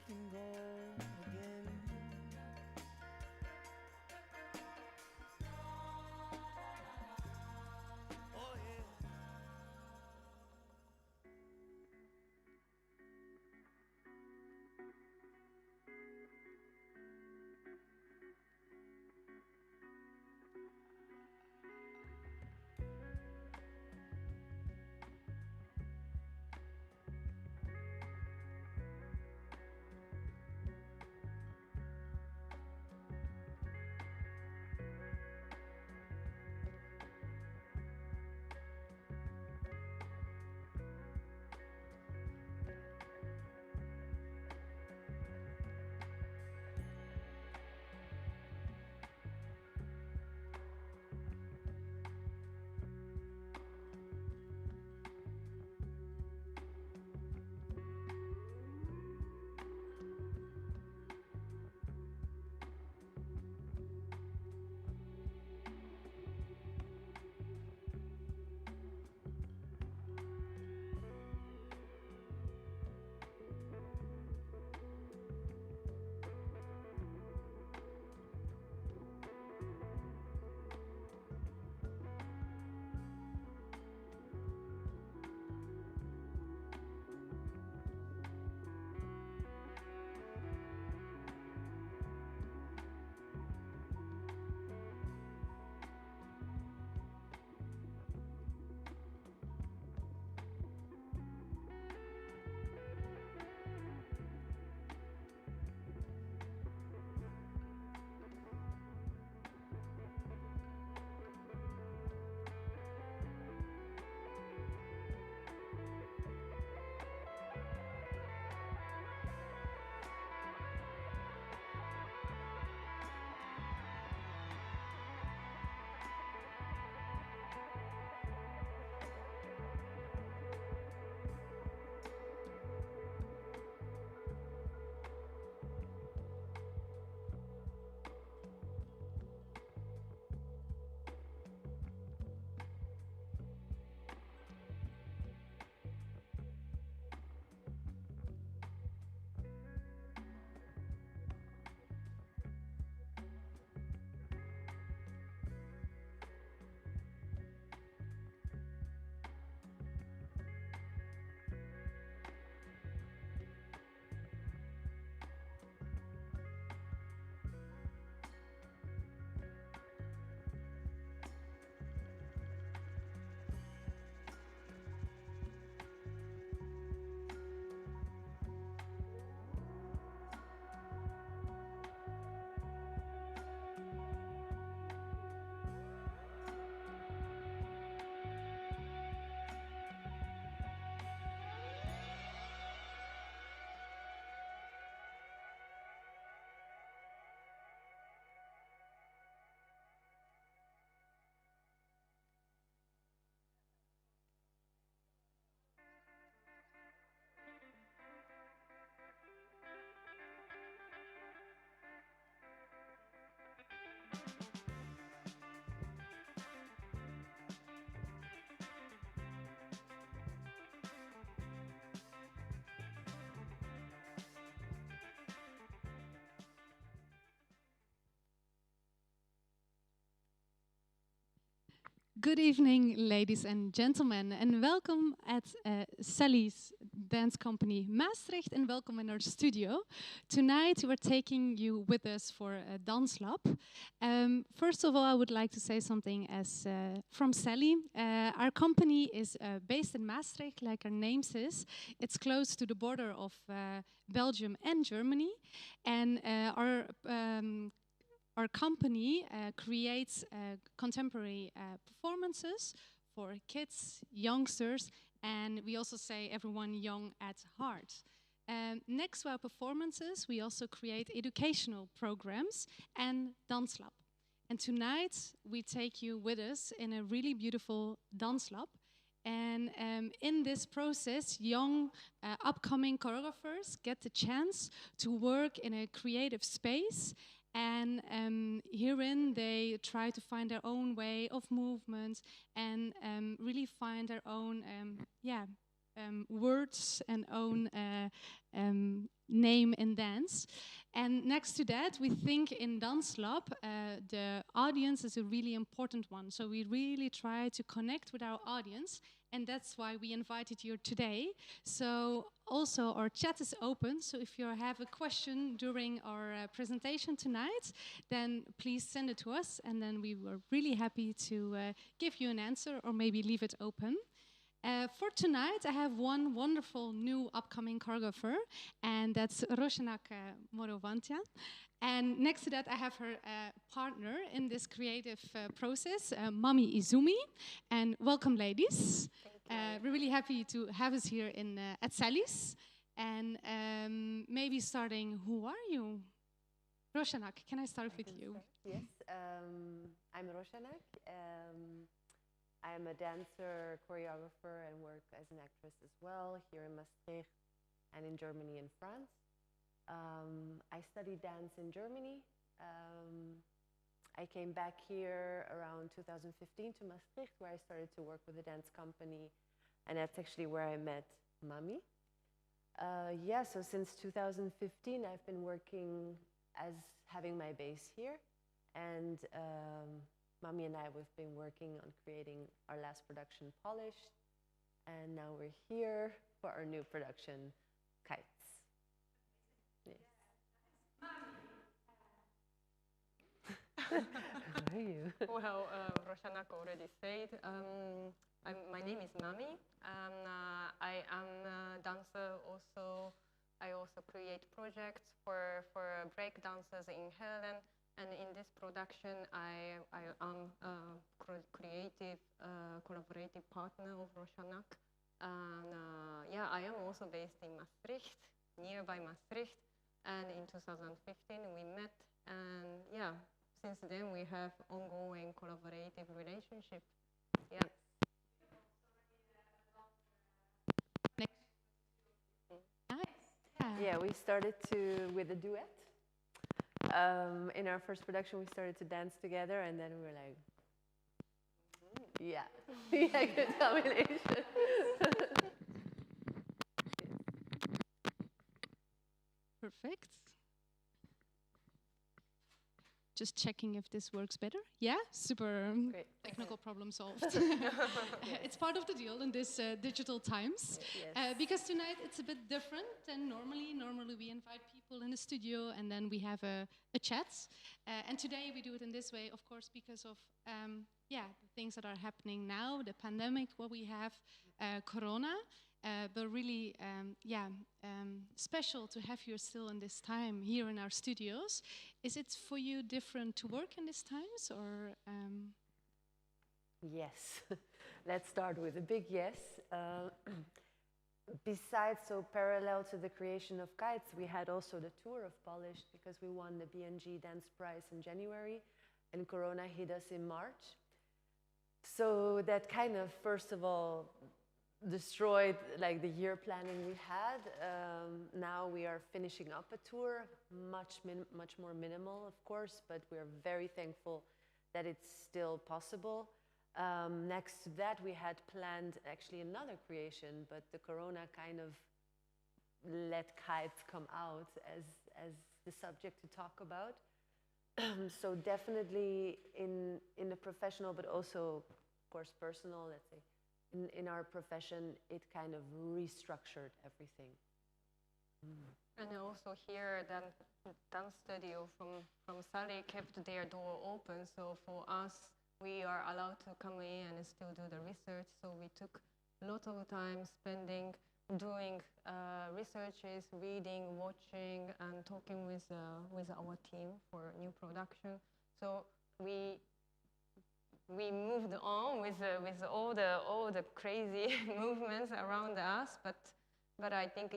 can go again. Oh yeah. Good evening, ladies and gentlemen, and welcome at Sally's dance company Maastricht, and welcome in our studio. Tonight, we're taking you with us for a Danslab. First of all, I would like to say something as from Sally. Our company is based in Maastricht, like our name says. It's close to the border of Belgium and Germany, and our company creates contemporary performances for kids, youngsters, and we also say everyone young at heart. Next to our performances, we also create educational programs and dance lab. And tonight, we take you with us in a really beautiful dance lab. And in this process, young upcoming choreographers get the chance to work in a creative space, and herein they try to find their own way of movement and really find their own words and own name in dance. And next to that, we think in Danslab, the audience is a really important one. So we really try to connect with our audience, and that's why we invited you today. So also our chat is open, so if you have a question during our presentation tonight, then please send it to us, and then we were really happy to give you an answer or maybe leave it open. For tonight, I have one wonderful new upcoming choreographer, and that's Roshanak Morrowatian. And next to that, I have her partner in this creative process, Mami Izumi. And welcome, ladies. We're really happy to have us here at Sally's. And maybe starting, who are you? Roshanak, can I start with you? Yes, I'm Roshanak. I'm a dancer, choreographer, and work as an actress as well here in Maastricht and in Germany and France. I studied dance in Germany. I came back here around 2015 to Maastricht, where I started to work with a dance company, and that's actually where I met Mami. Yeah, so since 2015, I've been working as having my base here, and Mami and I, we've been working on creating our last production, Polished, and now we're here for our new production, Kites. Yes. Who are you? Well, Roshanak already said. My name is Mami. I am a dancer also. I also create projects for break dancers in Helen. And in this production, I am a creative, collaborative partner of Roshanak. And yeah, I am also based in Maastricht, nearby Maastricht. And in 2015, we met. And yeah, since then, we have ongoing collaborative relationship. Yeah. Yeah, we started with a duet. In our first production, we started to dance together, and then we were like, yeah, yeah, good combination. Perfect. Just checking if this works better. Yeah, super. Great. Technical problem solved. It's part of the deal in this digital times. Yes. Because tonight it's a bit different than normally. Normally we invite people in the studio and then we have a chat. And today we do it in this way, of course, because of the things that are happening now, the pandemic, what we have, Corona. But really, special to have you still in this time here in our studios. Is it for you different to work in these times, or? Yes, let's start with a big yes. Besides, so parallel to the creation of Kites, we had also the tour of Polished because we won the BNG Dance Prize in January, and Corona hit us in March. So that kind of, first of all, destroyed like the year planning we had. Now we are finishing up a tour, much more minimal, of course, but we're very thankful that it's still possible. Next to that, we had planned actually another creation, but the Corona kind of let Kites come out as the subject to talk about. So definitely in the professional, but also, of course, personal, let's say, in our profession, it kind of restructured everything. And also here, the dance studio from Sally kept their door open. So for us, we are allowed to come in and still do the research. So we took a lot of time spending doing researches, reading, watching, and talking with our team for new production. So we moved on with all the crazy movements around us, but I think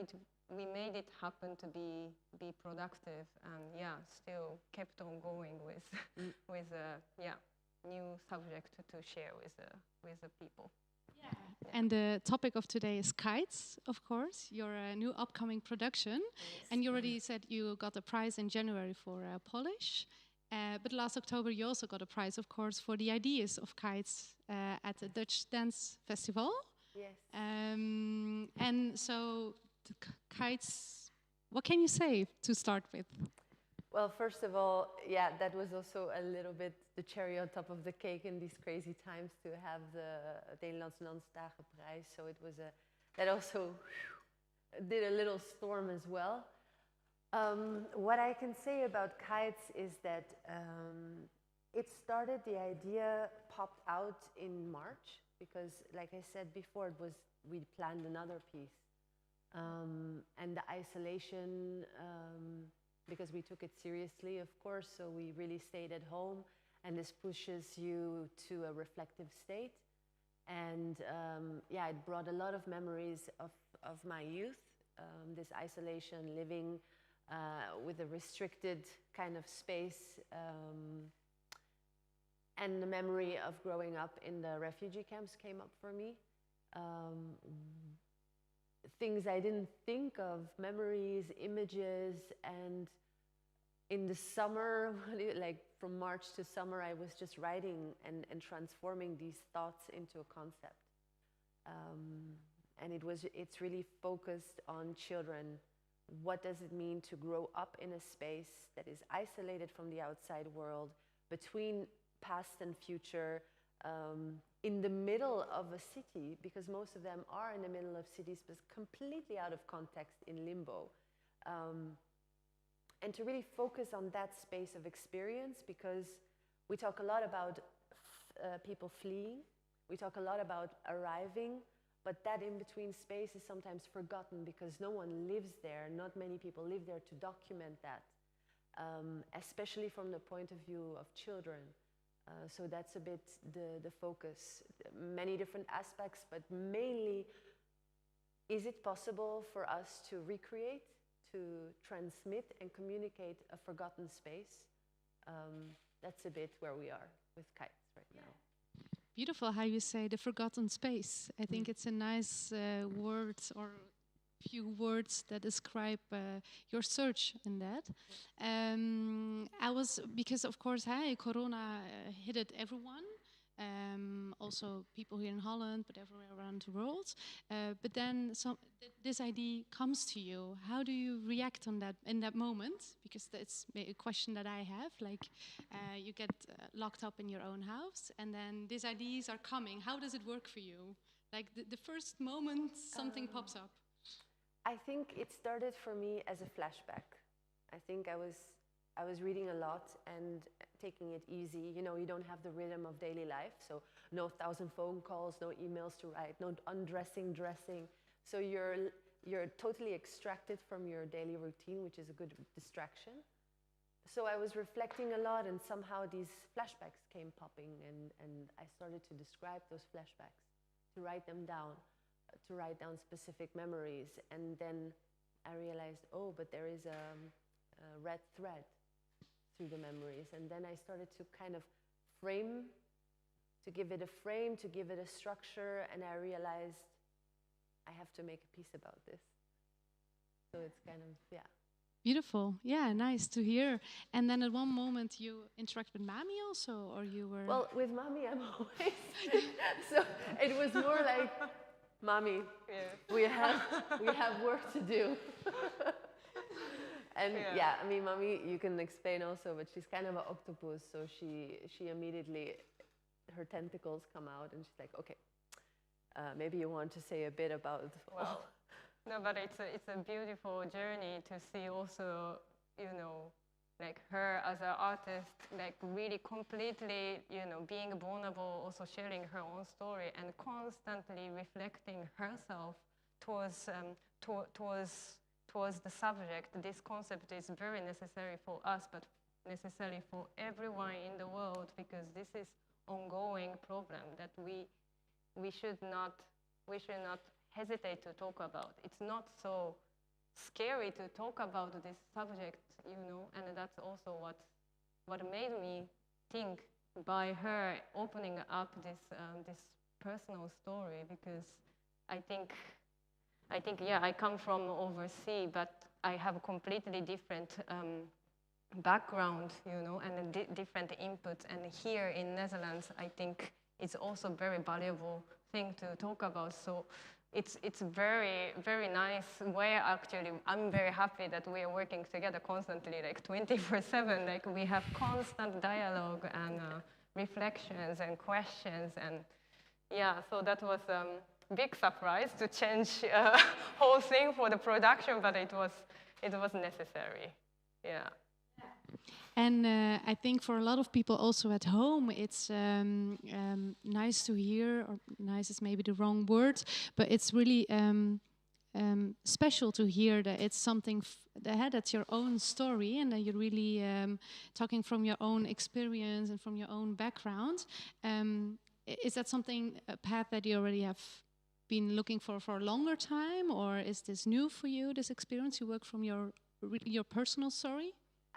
we made it happen to be productive, and still kept on going with new subject to share with the people. Yeah. And the topic of today is Kites, of course, your new upcoming production. Yes. And you already said you got a prize in January for Polish. But last October you also got a prize, of course, for the ideas of Kites at the Dutch Dance Festival. Yes. And so the kites, what can you say to start with? Well, first of all, yeah, that was also a little bit the cherry on top of the cake in these crazy times to have the Nederlands Landstagenprijs. So it was that also did a little storm as well. What I can say about kites is that it started, the idea popped out in March because, like I said before, we planned another piece. And the isolation, because we took it seriously, of course, so we really stayed at home, and this pushes you to a reflective state. And yeah, it brought a lot of memories of my youth, this isolation, living with a restricted kind of space, and the memory of growing up in the refugee camps came up for me. Things I didn't think of, memories, images, and in the summer, like from March to summer, I was just writing and transforming these thoughts into a concept. And it's really focused on children. What does it mean to grow up in a space that is isolated from the outside world, between past and future, in the middle of a city, because most of them are in the middle of cities, but completely out of context, in limbo. And to really focus on that space of experience, because we talk a lot about people fleeing, we talk a lot about arriving, but that in-between space is sometimes forgotten because no one lives there, not many people live there to document that, especially from the point of view of children. So that's a bit the focus. Many different aspects, but mainly, is it possible for us to recreate, to transmit and communicate a forgotten space? That's a bit where we are with kites right now. Beautiful how you say the forgotten space. I think it's a nice word or few words that describe your search in that. Because of course, hey, Corona hit it everyone. Also people here in Holland, but everywhere around the world. But then this idea comes to you. How do you react on that in that moment? Because that's a question that I have. Like, you get locked up in your own house, and then these ideas are coming. How does it work for you? Like the first moment something pops up. I think it started for me as a flashback. I think I was reading a lot and taking it easy. You know, you don't have the rhythm of daily life, so no 1,000 phone calls, no emails to write, no undressing, dressing. So you're totally extracted from your daily routine, which is a good distraction. So I was reflecting a lot, and somehow these flashbacks came popping, and I started to describe those flashbacks, to write them down, to write down specific memories. And then I realized, oh, but there is a red thread through the memories. And then I started to kind of frame, to give it a frame, to give it a structure, and I realized I have to make a piece about this. So it's kind of, yeah. Beautiful. Yeah, nice to hear. And then at one moment you interact with Mami also, or you were... Well, with Mami I'm always... So it was more like, Mami, we have work to do. And yeah, I mean, Mami, you can explain also, but she's kind of an octopus, so she immediately, her tentacles come out, and she's like, okay, maybe you want to say a bit about... Well, no, but it's a beautiful journey to see also, you know, like her as an artist, like really completely, you know, being vulnerable, also sharing her own story, and constantly reflecting herself towards the subject. This concept is very necessary for us, but necessary for everyone in the world, because this is ongoing problem that we should not hesitate to talk about. It's not so scary to talk about this subject, you know, and that's also what made me think by her opening up this personal story, because I think yeah, I come from overseas, but I have a completely different background, you know, and different inputs. And here in Netherlands, I think it's also very valuable thing to talk about. So it's very, very nice way actually. I'm very happy that we are working together constantly, like 24/7. Like we have constant dialogue and reflections and questions, and yeah, so that was big surprise to change whole thing for the production, but it was necessary. Yeah. And I think for a lot of people also at home, it's nice to hear, or nice is maybe the wrong word, but it's really special to hear that it's something that's your own story, and that you're really talking from your own experience and from your own background. Is that something, a path that you already have been looking for a longer time, or is this new for you, this experience? You work from your personal story?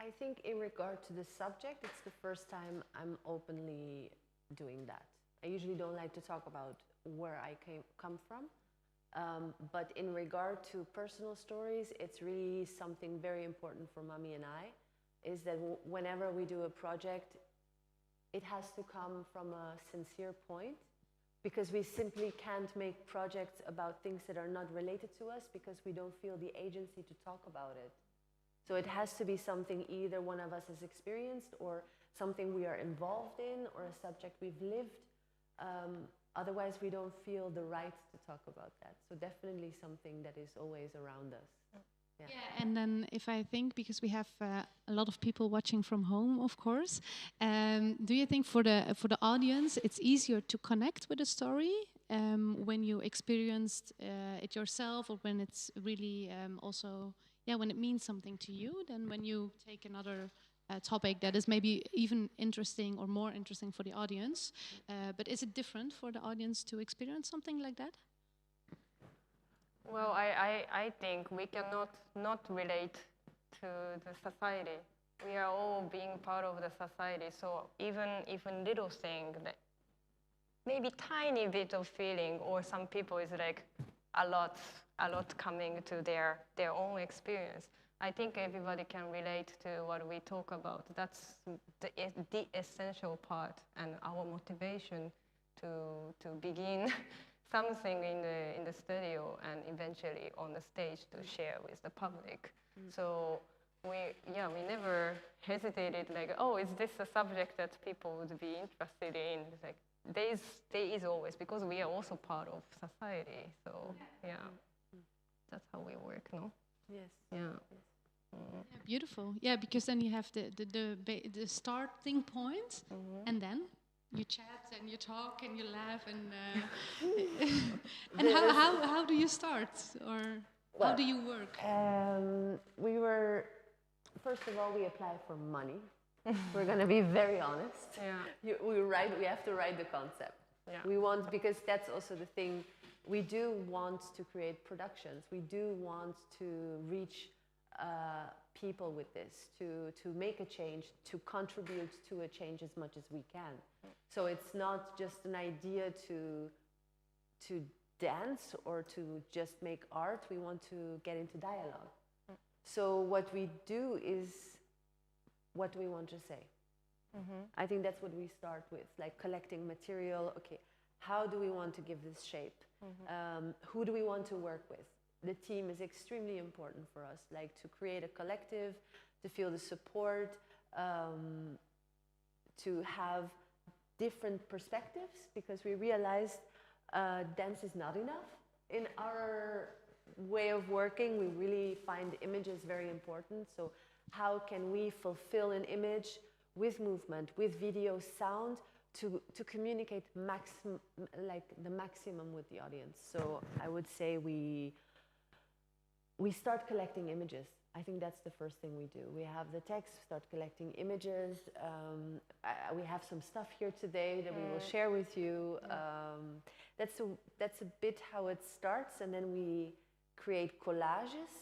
I think in regard to the subject, it's the first time I'm openly doing that. I usually don't like to talk about where I come from, but in regard to personal stories, it's really something very important for Mummy and I, is that whenever we do a project, it has to come from a sincere point, because we simply can't make projects about things that are not related to us because we don't feel the agency to talk about it. So it has to be something either one of us has experienced, or something we are involved in, or a subject we've lived. Otherwise, we don't feel the right to talk about that. So definitely something that is always around us. Yeah, and then if I think, because we have a lot of people watching from home, of course, do you think for the audience it's easier to connect with a story when you experienced it yourself, or when it's really also, yeah, when it means something to you, than when you take another topic that is maybe even interesting or more interesting for the audience? But is it different for the audience to experience something like that? Well, I think we cannot not relate to the society. We are all being part of the society. So even little thing, that maybe tiny bit of feeling, or some people is like a lot coming to their own experience. I think everybody can relate to what we talk about. That's the essential part, and our motivation to begin something in the studio and eventually on the stage to share with the public. So we never hesitated, like, oh, is this a subject that people would be interested in? It's like there is always, because we are also part of society. So yeah, that's how we work, no? Yes. Yeah. Yes. Yeah, beautiful. Yeah, because then you have the starting point, and then you chat and you talk and you laugh, and and how do you start, or how do you work? First of all, we apply for money. We're going to be very honest. Yeah. We have to write the concept. Yeah. Because that's also the thing, we do want to create productions. We do want to reach people with this, to make a change, to contribute to a change as much as we can. So it's not just an idea to dance or to just make art. We want to get into dialogue. So what we do is, what do we want to say? I think that's what we start with, like collecting material. Okay, how do we want to give this shape? Who do we want to work with? The team is extremely important for us, like to create a collective, to feel the support, to have different perspectives, because we realized dance is not enough. In our way of working, we really find images very important. So how can we fulfill an image with movement, with video, sound, to communicate the maximum with the audience? So I would say we start collecting images. I think that's the first thing we do. We have the text, start collecting images. We have some stuff here today that we will share with you. That's a bit how it starts, and then we create collages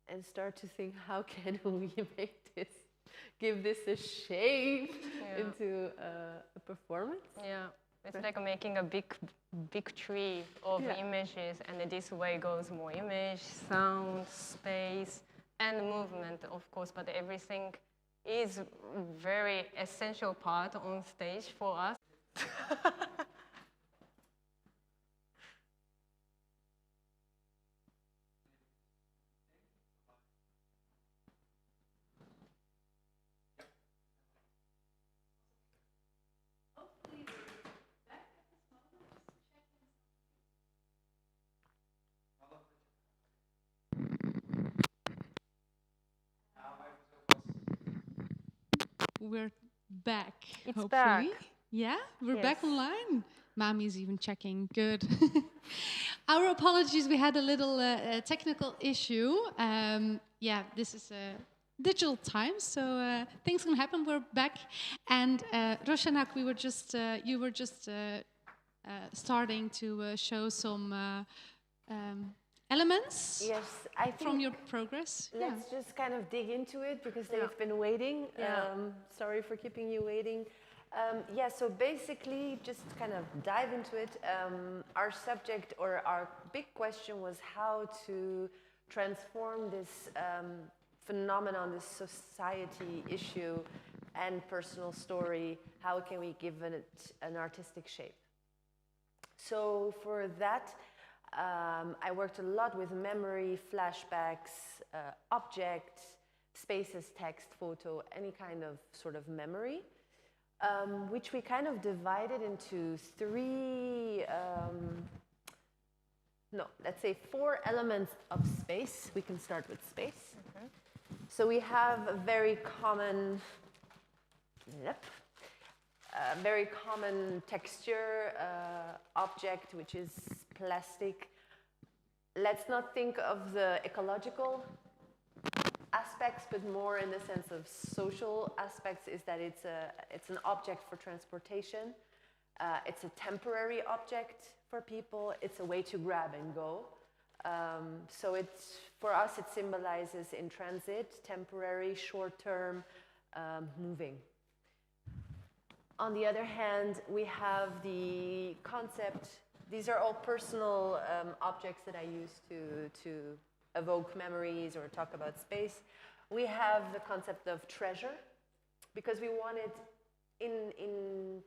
and start to think, how can we make this, give this a shape into a performance? Yeah. It's like making a big tree of images, and this way goes more image, sound, space, and movement, of course, but everything is very essential part on stage for us. we're back. It's hopefully. back. Yeah, we're back Yes. online. Mommy's even checking. Good. Our apologies. We had a little technical issue. Yeah, this is a digital time, so things can happen. We're back, and Roshanak, you were just starting to show some elements Yes, I think from your progress. let's just kind of dig into it because they've been waiting. Yeah. Sorry for keeping you waiting. Yeah, so basically, just kind of dive into it. Our subject or our big question was how to transform this phenomenon, this society issue and personal story. How can we give it an artistic shape? So for that, I worked a lot with memory, flashbacks, objects, spaces, text, photo, any kind of sort of memory, which we kind of divided into let's say 4 elements of space. We can start with space. So we have a very common, very common texture object, which is plastic. Let's not think of the ecological aspects, but more in the sense of social aspects, is that it's an object for transportation. It's a temporary object for people. It's a way to grab and go. So for us, it symbolizes in transit, temporary, short-term, moving. On the other hand, we have the concept. These are all personal objects that I use to evoke memories or talk about space. We have the concept of treasure, because we wanted in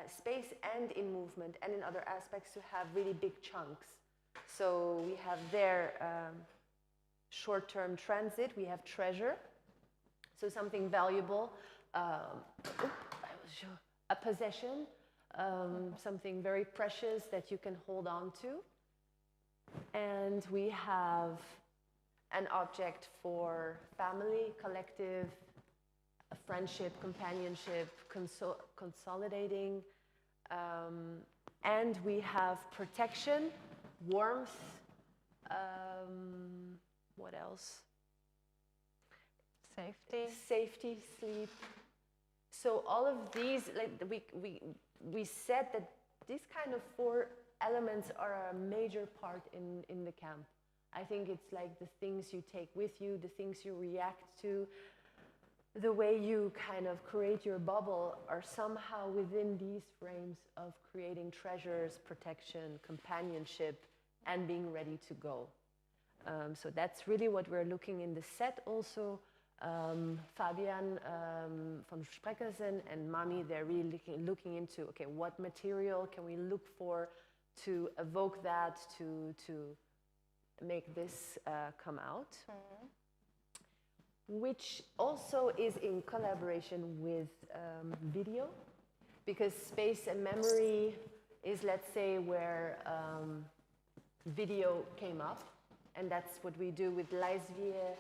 space and in movement and in other aspects to have really big chunks. So we have there short-term transit, we have treasure, so something valuable, a possession, something very precious that you can hold on to. And we have an object for family, collective, friendship, companionship, consolidating. And we have protection, warmth, what else? Safety, sleep. So all of these, like we said that these kind of 4 elements are a major part in the camp. I think it's like the things you take with you, the things you react to, the way you kind of create your bubble are somehow within these frames of creating treasures, protection, companionship, and being ready to go. So that's really what we're looking in the set also. Fabian from Spreckersen and Mami, they're really looking into, okay, what material can we look for to evoke that, to make this come out. Which also is in collaboration with video, because space and memory is, let's say, where video came up, and that's what we do with Leisvier,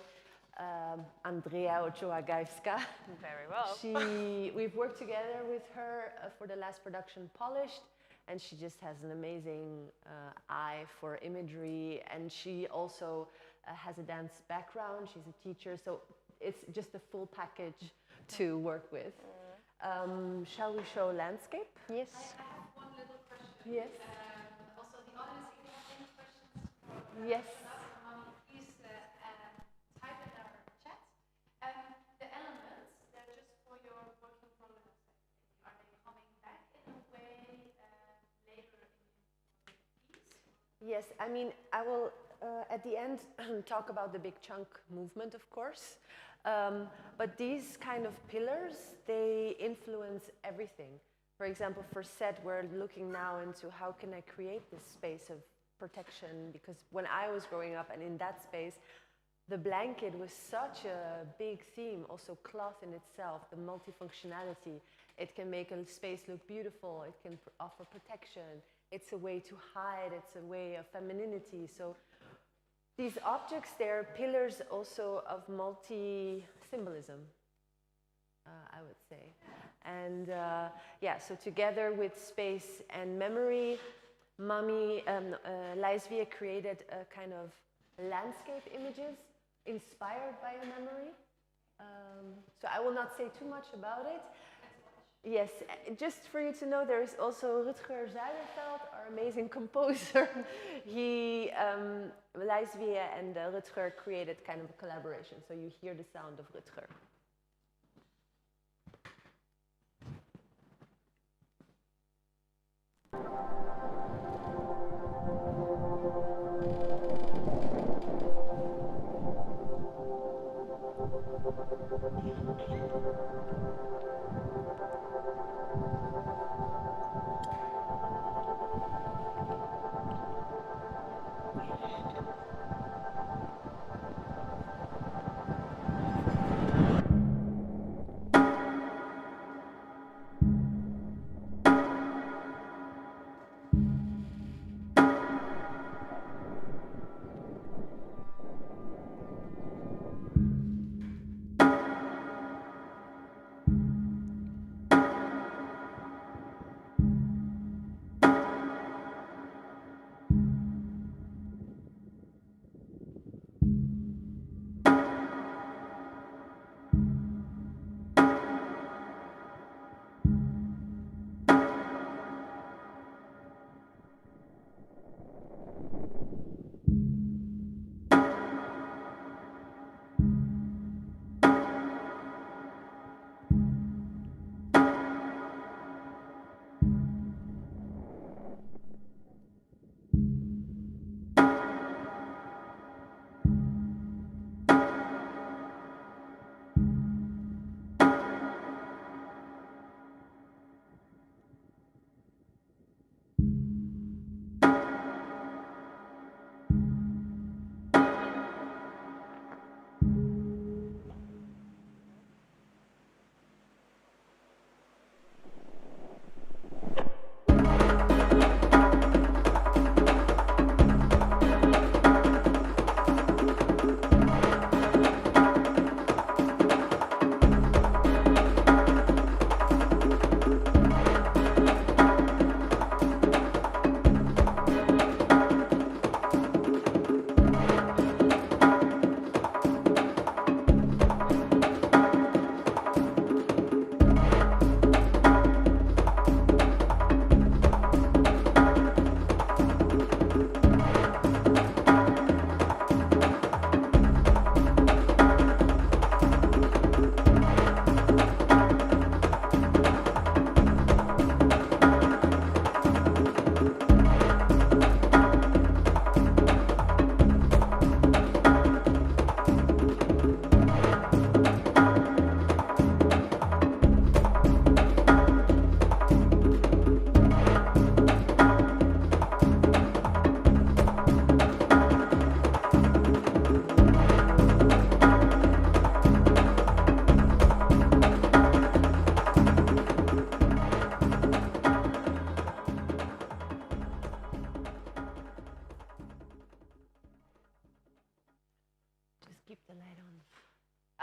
Andrea Ochoa-Gaivska. Very well. We've worked together with her for the last production, Polished, and she just has an amazing eye for imagery, and she also has a dance background. She's a teacher, so it's just a full package to work with. Shall we show landscape? Yes. I have one little question. Yes. Also, the audience, if you have any questions for Yes. Mommy, please type in our chat. The elements, they're just for your working progress. Are they coming back in a way later in the piece? Yes, I mean, I will at the end talk about the big chunk movement, of course. But these kind of pillars, they influence everything. For example, for set, we're looking now into how can I create this space of protection, because when I was growing up and in that space, the blanket was such a big theme, also cloth in itself, the multifunctionality. It can make a space look beautiful, it can offer protection, it's a way to hide, it's a way of femininity. So these objects, they're pillars also of multi-symbolism. I would say. And yeah, so together with space and memory, Laisvia created a kind of landscape images inspired by a memory. So I will not say too much about it. Yes, just for you to know, there is also Rutger Zuiderveld, our amazing composer. Laisvia and Rutger created kind of a collaboration, so you hear the sound of Rutger.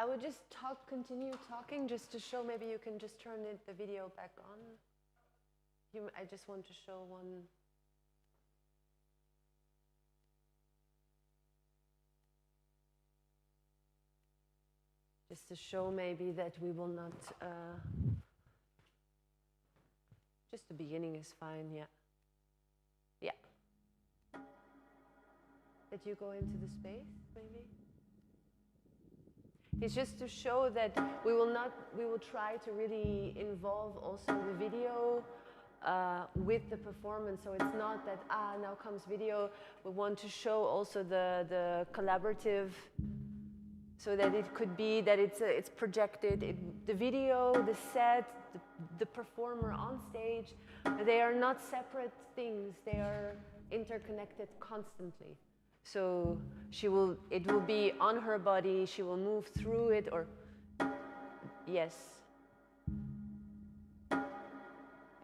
I would just continue talking just to show, maybe you can just turn the video back on. I just want to show one. Just to show maybe that we will not, just the beginning is fine, yeah. Yeah. That you go into the space, maybe? It's just to show that we will try to really involve also the video with the performance. So it's not that, now comes video. We want to show also the collaborative, so that it could be that it's projected. The video, the set, the performer on stage, they are not separate things. They are interconnected constantly. So it will be on her body, she will move through it, or, yes.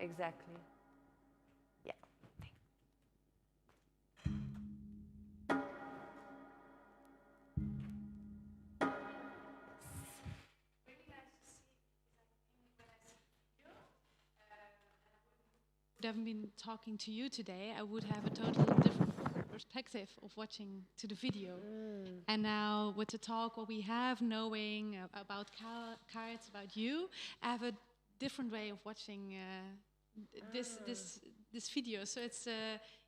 Exactly. Yeah. have been talking to you today, I would have a totally different perspective of watching to the video. And now with the talk, what we have, knowing about kites, about you, I have a different way of watching this video. So it's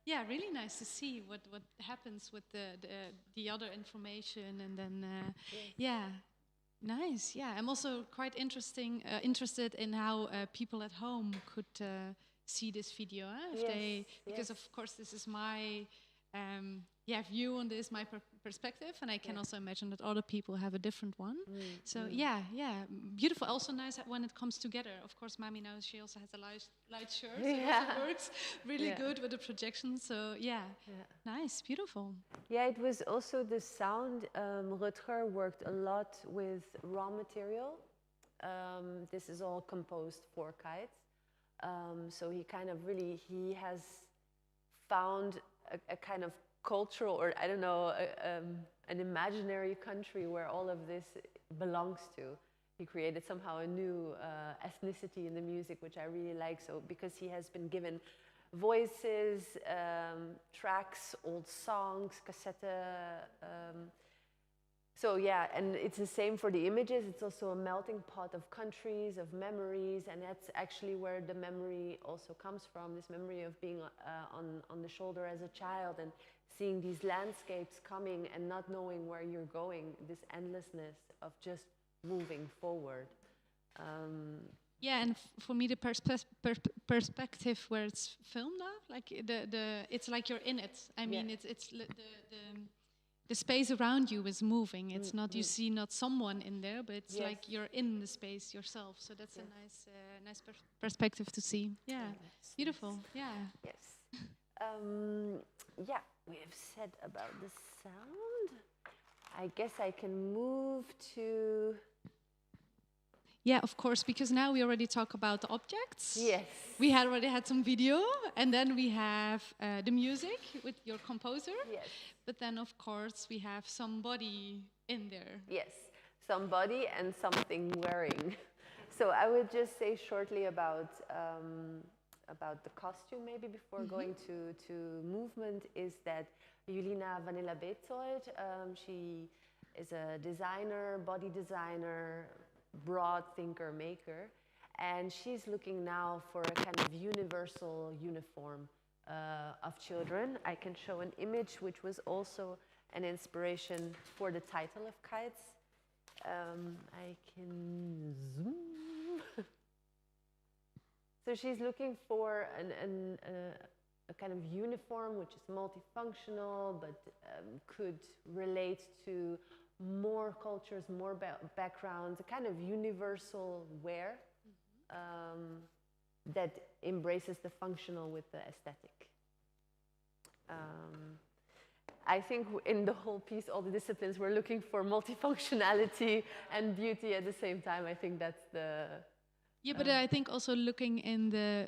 yeah, really nice to see what happens with the other information, and then yeah. Nice, yeah. I'm also quite interested in how people at home could see this video. If they, because of course this is my view on this, my perspective, and I can also imagine that other people have a different one. So yeah, beautiful. Also nice when it comes together. Of course, Mami now she also has a light shirt, so it also works really good with the projection. So yeah, nice, beautiful. Yeah, it was also the sound. Rutger worked a lot with raw material. This is all composed for kites. So he kind of really, he has found a kind of cultural, or I don't know, an imaginary country where all of this belongs to. He created somehow a new ethnicity in the music, which I really like. So because he has been given voices, tracks, old songs, cassette. So yeah, and it's the same for the images. It's also a melting pot of countries, of memories, and that's actually where the memory also comes from. This memory of being on the shoulder as a child and seeing these landscapes coming and not knowing where you're going. This endlessness of just moving forward. Yeah, and for me, the perspective where it's filmed now, like it's like you're in it. I mean, it's the space around you is moving. It's not you see not someone in there, but it's like you're in the space yourself. So that's a nice perspective to see. Yeah, beautiful. Yeah. Yes. Yeah, we have said about the sound. I guess I can move to. Yeah, of course, because now we already talk about the objects. Yes. We had already had some video, and then we have the music with your composer. Yes. But then, of course, we have somebody in there. Yes, somebody and something wearing. So I would just say shortly about the costume, maybe before going to movement, is that Julina Vanilla Beetzold, she is a designer, body designer, broad thinker, maker, and she's looking now for a kind of universal uniform of children. I can show an image which was also an inspiration for the title of Kites. I can zoom. So she's looking for a kind of uniform which is multifunctional, but could relate to more cultures, more backgrounds, a kind of universal wear that embraces the functional with the aesthetic. I think in the whole piece, all the disciplines, we're looking for multifunctionality and beauty at the same time. I think that's the... Yeah, but I think also looking in the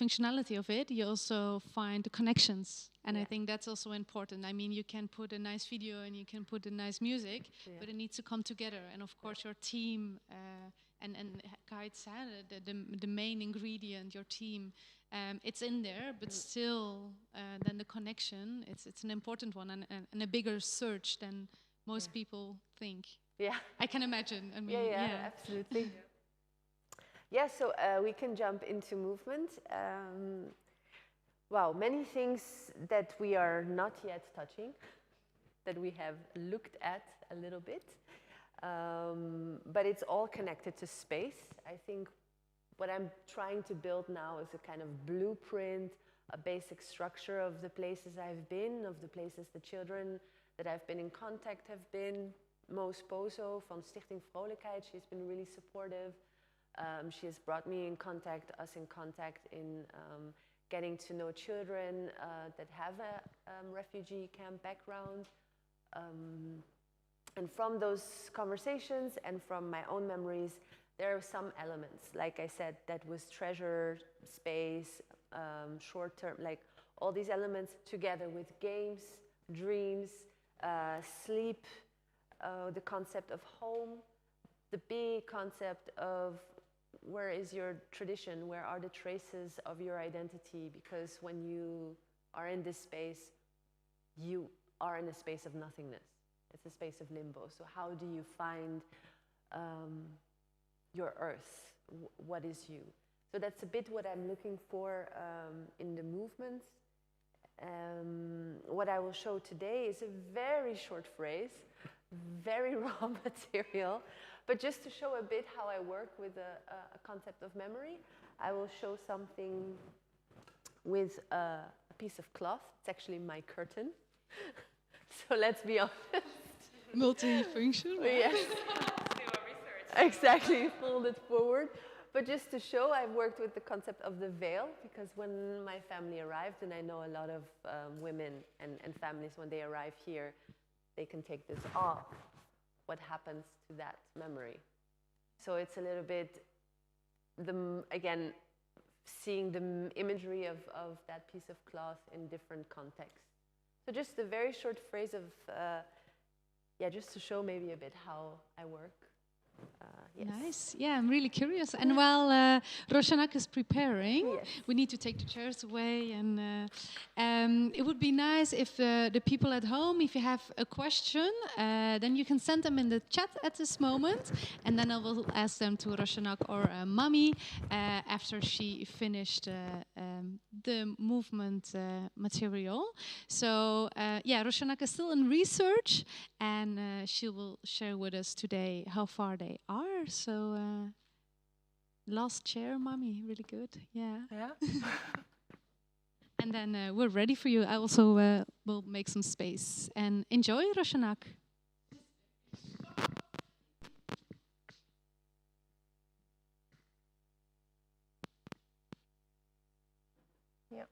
functionality of it, you also find the connections. And I think that's also important. I mean, you can put a nice video and you can put a nice music, but it needs to come together. And of course, your team and Kites, the main ingredient, your team, it's in there, but still, then the connection, it's an important one and a bigger search than most people think. Yeah. I can imagine. I mean, yeah, absolutely. Yeah, so we can jump into movement. Wow, many things that we are not yet touching, that we have looked at a little bit, but it's all connected to space. I think what I'm trying to build now is a kind of blueprint, a basic structure of the places I've been, of the places the children that I've been in contact have been. Mo Sposo from Stichting Vrolijkheid, she's been really supportive. She has brought me in contact, us in contact in getting to know children that have a refugee camp background. And from those conversations and from my own memories, there are some elements, like I said, that was treasure, space, short term, like all these elements together with games, dreams, sleep, the concept of home, the big concept of where is your tradition? Where are the traces of your identity? Because when you are in this space, you are in a space of nothingness. It's a space of limbo. So how do you find your earth? What is you? So that's a bit what I'm looking for in the movements. What I will show today is a very short phrase, very raw material, but just to show a bit how I work with a concept of memory. I will show something with a piece of cloth. It's actually my curtain. So let's be honest. Multifunction. Yes. Exactly, fold it forward. But just to show, I've worked with the concept of the veil, because when my family arrived, and I know a lot of women and families, when they arrive here, they can take this off. What happens to that memory? So it's a little bit, again, seeing the imagery of that piece of cloth in different contexts. So just a very short phrase of, just to show maybe a bit how I work. Yes. Nice. Yeah, I'm really curious. And while Roshanak is preparing, Yes. we need to take the chairs away. And it would be nice if the people at home, if you have a question, then you can send them in the chat at this moment. And then I will ask them to Roshanak or Mami after she finished the movement material. So Roshanak is still in research, and she will share with us today how far they are. So last chair, Mommy, really good. Yeah. And then we're ready for you. I also will make some space. And enjoy, Roshanak. Yeah.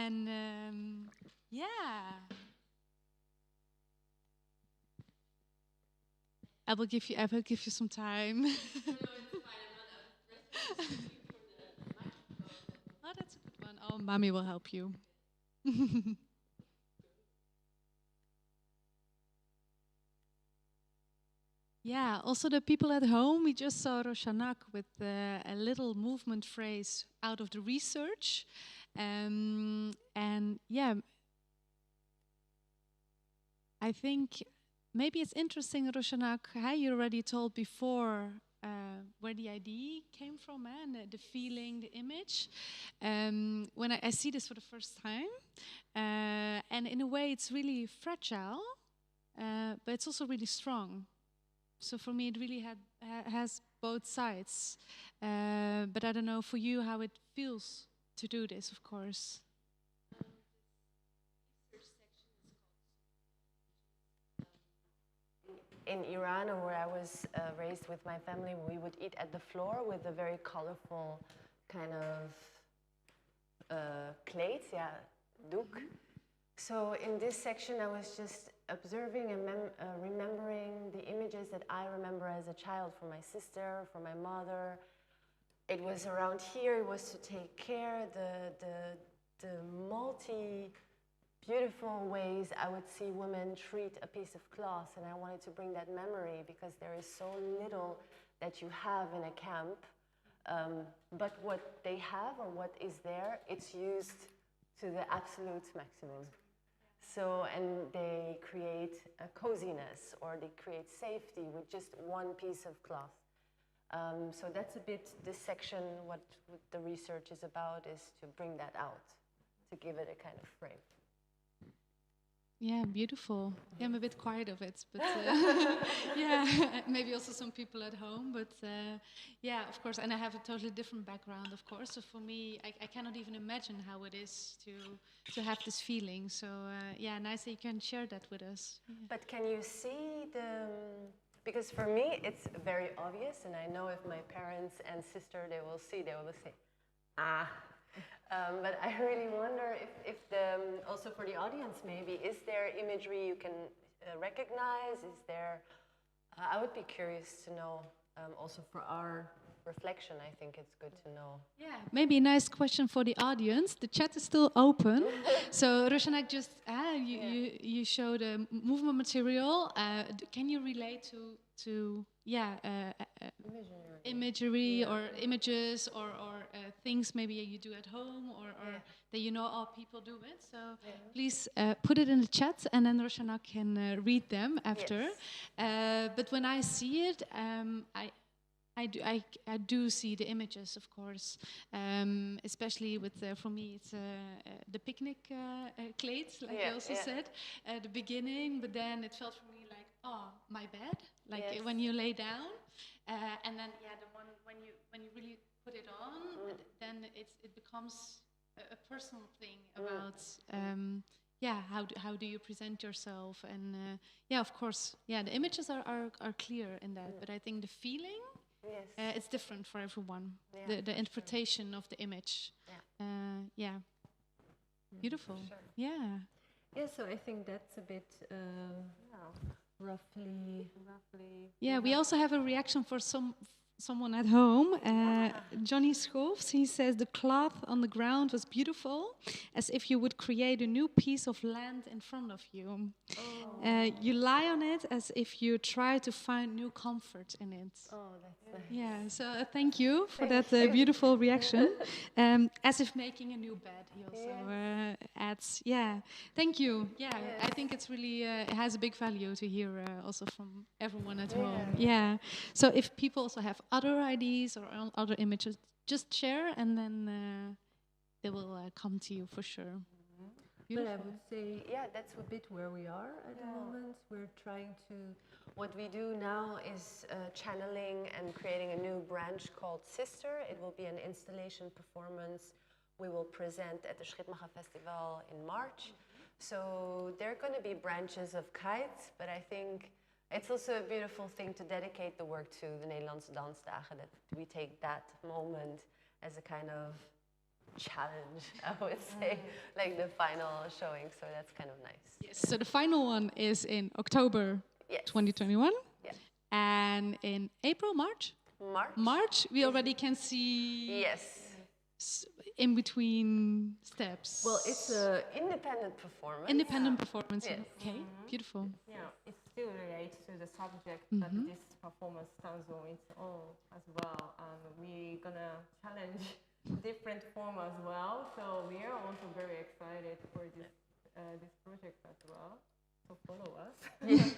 And yeah, I will give you some time. Oh, that's a good one. Oh, mommy will help you. Yeah, also the people at home, we just saw Roshanak with a little movement phrase out of the research. And yeah, I think maybe it's interesting, Roshanak, how you already told before where the idea came from and the feeling, the image. When I see this for the first time, and in a way it's really fragile, but it's also really strong. So for me, it really has both sides. But I don't know for you how it feels to do this, of course. In Iran, or where I was raised with my family, we would eat at the floor with a very colorful kind of plate, yeah, douk. So in this section, I was just observing and remembering the images that I remember as a child from my sister, from my mother. It was around here, it was to take care, the beautiful ways I would see women treat a piece of cloth, and I wanted to bring that memory because there is so little that you have in a camp, but what they have or what is there, it's used to the absolute maximum. So, and they create a coziness or they create safety with just one piece of cloth. So that's a bit, this section, what the research is about is to bring that out, to give it a kind of frame. Yeah, beautiful. Yeah, I'm a bit quiet of it, but yeah, maybe also some people at home. But yeah, of course, and I have a totally different background, of course. So for me, I cannot even imagine how it is to have this feeling. So yeah, nice that you can share that with us. Yeah. But can you see the? Because for me, it's very obvious, and I know if my parents and sister they will say, ah. But I really wonder if also for the audience maybe, is there imagery you can recognize? Is there, I would be curious to know, also for our reflection, I think it's good to know. Yeah, maybe a nice question for the audience. The chat is still open. So Roshanak, just you showed a movement material. Can you relate to imagery or images or things maybe you do at home or that you know all people do it? So please put it in the chat and then Roshanak can read them after. Yes. But when I see it, I do see the images, of course, especially with, for me, it's the picnic clates, like I also said at the beginning, but then it felt for me like, oh, my bed, like when you lay down, and then, the one when you really put it on, then it becomes a personal thing about, how do you present yourself, and of course, the images are clear in that, but I think the feeling, it's different for everyone. The interpretation of the image. Beautiful. Sure. Yeah. Yeah, so I think that's a bit roughly. Yeah, we also have a reaction for someone at home. Johnny Schoofs, he says the cloth on the ground was beautiful, as if you would create a new piece of land in front of you. You lie on it as if you try to find new comfort in it. Oh, that's nice. Yeah, so thank you for that beautiful reaction. As if making a new bed, he also adds. Yeah, thank you. Yeah, I think it's really, it has a big value to hear also from everyone at home. Yeah, so if people also have other ideas or other images, just share and then they will come to you for sure. But I would say, that's a bit where we are at the moment. We're trying to... What we do now is channeling and creating a new branch called Sister. It will be an installation performance we will present at the Schrittmacher Festival in March. So there are going to be branches of kites, but I think it's also a beautiful thing to dedicate the work to the Nederlandse Dansdagen, that we take that moment as a kind of challenge, I would say, like the final showing. So that's kind of nice. Yes, so the final one is in October Yes. 2021. Yeah. And in April, March? March, we already can see Yes. in between steps. Well, it's an independent performance. Independent performance. Yes. Okay, beautiful. Yeah, it still relates to the subject that this performance stands on its own as well. And we're gonna challenge different form as well. So we are also very excited for this project as well. So follow us.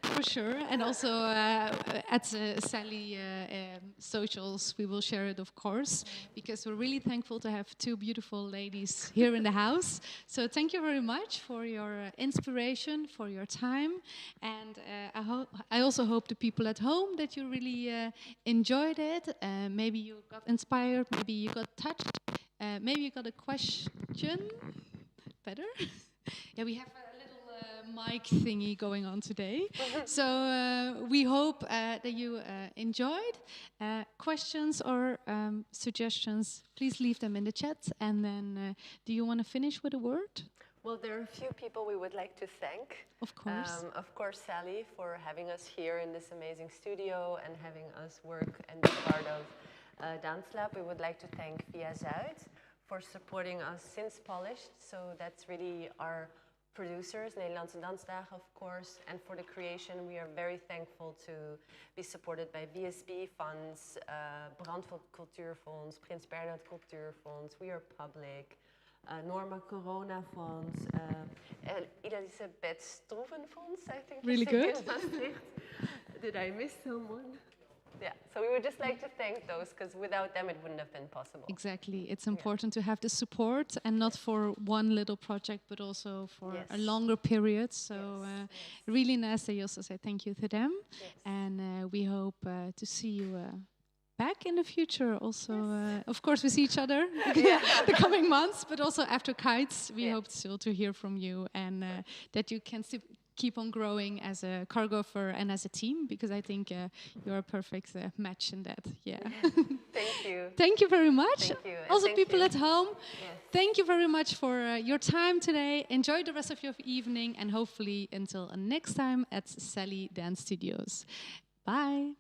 For sure, and also at Sally socials, we will share it, of course, because we're really thankful to have two beautiful ladies here in the house. So thank you very much for your inspiration, for your time, and I also hope the people at home that you really enjoyed it. Maybe you got inspired, maybe you got touched, maybe you got a question. Better? Yeah, we have a little mic thingy going on today. So we hope that you enjoyed. Questions or suggestions, please leave them in the chat. And then, do you want to finish with a word? Well, there are a few people we would like to thank. Of course. Of course, Sally, for having us here in this amazing studio and having us work and be part of Danslab. We would like to thank Via Zuid for supporting us since Polished. So that's really our producers, Nederlandse Dansdagen, of course, and for the creation, we are very thankful to be supported by BSB Funds, Brandvoort Cultuurfonds, Prins Bernhard Cultuurfonds, We Are Public, Norma Corona Fonds, Elisabeth Stroevenfonds, I think. Really good. Did I miss someone? Yeah, so we would just like to thank those, because without them it wouldn't have been possible. Exactly. It's important to have the support, and not for one little project, but also for a longer period. So really nice that you also say thank you to them. Yes. And we hope to see you back in the future also. Of course, we see each other the coming months, but also after Kites, we hope still to hear from you, and that you can keep on growing as a choreographer and as a team, because I think you're a perfect match in that. Yeah. Thank you. Thank you very much. Thank you. Also, thank people you. at home, Yes. thank you very much for your time today. Enjoy the rest of your evening, and hopefully until next time at Sally Dance Studios. Bye.